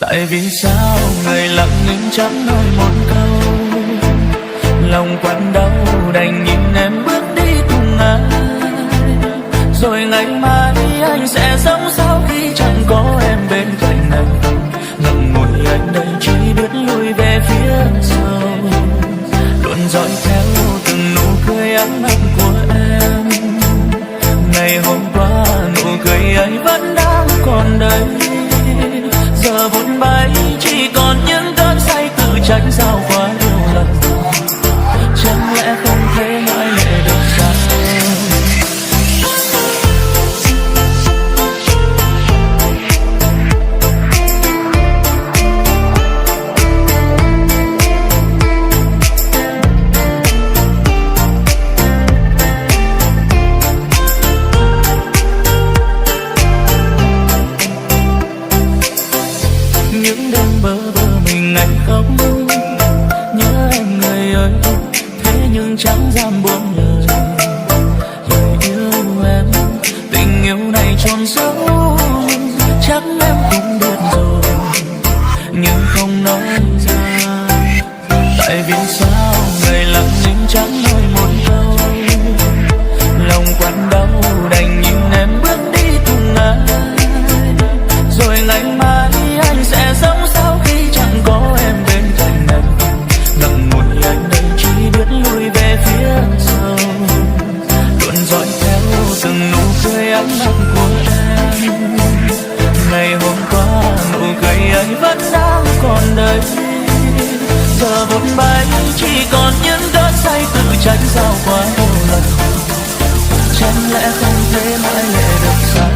Tại vì sao người lặng nhưng chẳng nói một câu, lòng quặn đau đành nhìn em bước đi cùng ai. Rồi ngày mai anh sẽ sống sao khi chẳng có em bên cạnh anh. Ngậm ngùi anh đây chỉ biết lùi về phía sau, luôn dõi theo từng nụ cười ấm áp của em. Ngày hôm qua nụ cười ấy vẫn đang còn đây, giờ vụn bay chỉ còn những cơn say tự trách sao quá nhiều lần. Chẳng lẽ không thể mãi lệ được sao? Những đêm bơ vơ mình anh khóc nhớ em người ơi, thế nhưng chẳng dám buông lời. Lời yêu em, tình yêu này trôn giấu, chắc em cũng biết rồi nhưng không nói ra. Tại vì sao người lặng nhưng chẳng nói một câu, lòng quặn đau đành nhìn em bước đi cùng ai. Rồi ngày mai anh sẽ sống sao khi chẳng có em bên cạnh anh. Ngậm ngùi anh đây chỉ biết lùi về phía sau, luôn dõi theo từng nụ cười ấm áp của em. Ngày hôm qua nụ cười ấy vẫn đang còn đây, giờ vụn bay chỉ còn những cơn say tự trách sao quá nhiều lần. Chẳng lẽ không thể mãi lệ được sao?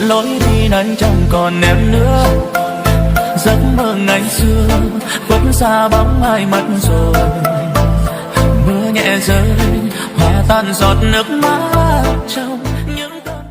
Lối đi này chẳng còn em nữa, giấc mơ ngày xưa vẫn xa bóng ai mất rồi. Mưa nhẹ rơi hòa tan giọt nước mắt trong